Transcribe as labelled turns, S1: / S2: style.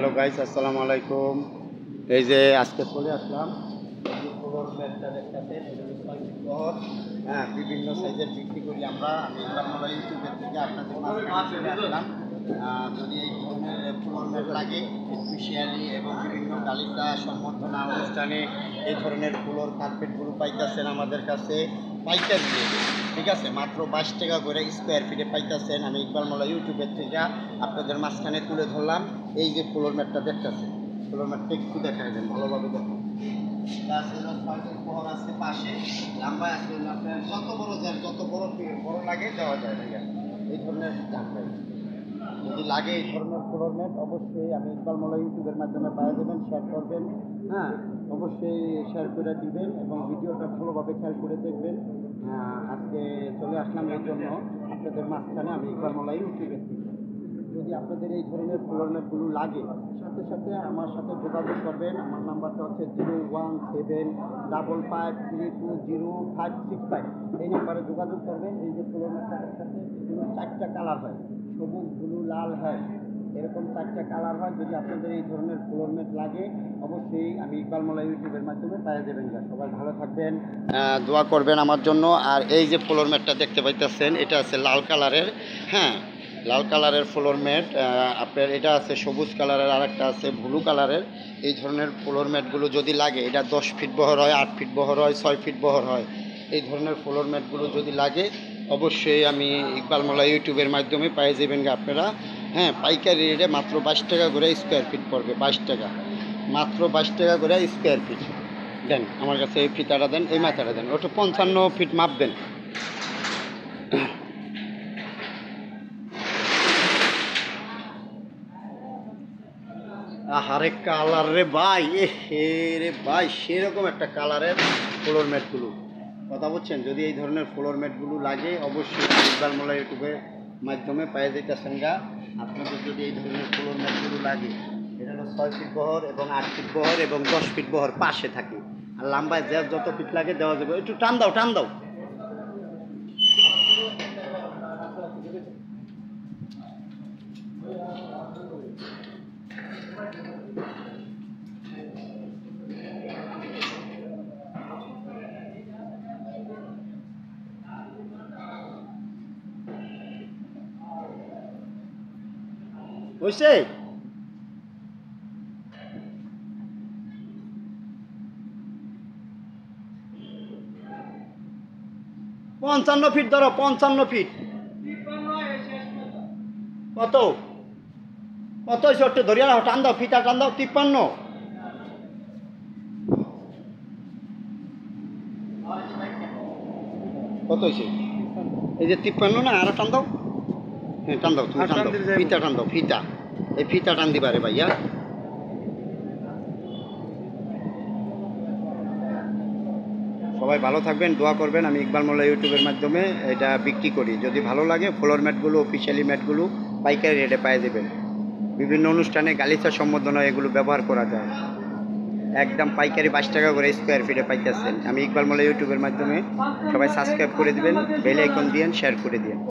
S1: Hello guys, আসসালামু আলাইকুম। এই যে আজকে চলে আসলাম ফ্লোর ম্যাটটা দেখতে, হ্যাঁ, বিভিন্ন সাইজের বিক্রি করি আমরা। আমি আপনারা ইউটিউবের থেকে আপনাদের মাঝখানে চলে আসলাম। যদি এই ধরনের ফ্লোর ম্যাট লাগে স্পেশালি এবং বিভিন্ন গালিচা সম্বর্ধনা অনুষ্ঠানে এই ধরনের ফ্লোর কার্পেটগুলো পাইতেছেন আমাদের কাছে পাইকারি রেটে, ঠিক আছে, মাত্র 22 টাকা করে স্কোয়ার ফিটে পাইতেছেন। আমি ইকবাল মোল্লা ইউটিউবের থেকে আপনাদের মাঝখানে তুলে ধরলাম। এই যে ফ্লোর ম্যাটটা দেখতেছেন, ফ্লোর ম্যাটটা একটু দেখাই দেন, ভালোভাবে দেখুন। পহর আছে পাশে, লাম্বায় আছে আপনার যত বড় যায়, যত বড় লাগে দেওয়া যায় ভাইয়া। এই ধরনের জানবেন, যদি লাগে এই ধরনের ফ্লোর ম্যাট অবশ্যই আমি ইকবাল মোল্লা ইউটিউবের মাধ্যমে পাওয়া যাবেন, শেয়ার করবেন। হ্যাঁ, অবশ্যই শেয়ার করে দিবেন এবং ভিডিওটা ভালোভাবে খেয়াল করে দেখবেন। আজকে চলে আসলাম এই জন্য আপনাদের মাঝখানে আমি ইকবাল মোল্লা ইউটিউবের থেকে। যদি আপনাদের এই ধরনের ফ্লোর ম্যাটগুলো লাগে, সাথে সাথে আমার সাথে যোগাযোগ করবেন। আমার নাম্বারটা হচ্ছে 01773205655। এই নাম্বারে যোগাযোগ করবেন। এই যে ফ্লোর ম্যাটটার সাথে এগুলো 4টা কালার হয়, সবুজ, ব্লু, লাল, হয়, এরকম 4টা কালার হয়। যদি আপনাদের এই ধরনের ফ্লোর ম্যাট লাগে অবশ্যই আমি ইকবাল মোল্লা ইউটিউবের মাধ্যমে পেয়ে যাবেন। সবাই ভালো থাকবেন, দোয়া করবেন আমার জন্য। আর এই যে ফ্লোর ম্যাটটা দেখতে পাইতেছেন, এটা আছে লাল কালারের। হ্যাঁ, লাল কালারের ফ্লোর ম্যাট। আপনার এটা আছে সবুজ কালারের, আর একটা আছে ব্লু কালারের। এই ধরনের ফ্লোর ম্যাটগুলো যদি লাগে, এটা 10 ফিট বহর হয়, 8 ফিট বহর হয়, 6 ফিট বহর হয়। এই ধরনের ফ্লোর ম্যাটগুলো যদি লাগে অবশ্যই আমি ইকবাল মোল্লা ইউটিউবের মাধ্যমে পেয়ে যাবেন আপনারা। হ্যাঁ, পাইকারি রেটে মাত্র 22 টাকা করে স্কোয়ার ফিট পড়বে। 22 টাকা, মাত্র 22 টাকা করে স্কোয়ার ফিট দেন। আমার কাছে এই ফিতাটা দেন, এই মাথাটা দেন, ওটা 55 ফিট মাপ দেন। আরে কালার রে ভাই, এ রে ভাই, সেরকম একটা কালারের ফ্লোর ম্যাটগুলো, কথা বলছেন। যদি এই ধরনের ফ্লোর ম্যাটগুলো লাগে অবশ্যই ইকবাল মোল্লা ইউটিউবের মাধ্যমে পেয়ে যেতেছেন গা। আপনাদের যদি এই ধরনের ফ্লোর ম্যাটগুলো লাগে, এটা হলো 6 ফিট বহর এবং 8 ফিট বহর এবং 10 ফিট বহর পাশে থাকে। আর লাম্বায় যত ফিট লাগে দেওয়া যাবে। একটু টান দাও, টান দাও। হয়েছে? 55 ফিট ধরো, 55 ফিট। কত কত হয়েছে? একটু ধরিয়া রাখো, টান দাও, ফিতা টান দাও। 53। কত হয়েছে? এই যে 53 না, আরো টান দাও। হ্যাঁ, টান দাও, তুমি টান দাও, ফিতা টান দাও, ফিতা, এই ফিতা টান দিবারে ভাইয়া। সবাই ভালো থাকবেন, দোয়া করবেন। আমি ইকবাল মোল্লা ইউটিউবের মাধ্যমে এটা বিক্রি করি। যদি ভালো লাগে ফ্লোর ম্যাটগুলো, অফিসিয়ালি ম্যাটগুলো পাইকারি রেটে পেয়ে দেবেন। বিভিন্ন অনুষ্ঠানে গালিচা সম্বোধনা এগুলো ব্যবহার করা যায়। একদম পাইকারি 22 টাকা করে স্কোয়ার ফিটে পাইতেছেন। আমি ইকবাল মোল্লা ইউটিউবের মাধ্যমে। সবাই সাবস্ক্রাইব করে দিবেন, বেল আইকন দিয়েন, শেয়ার করে দিন।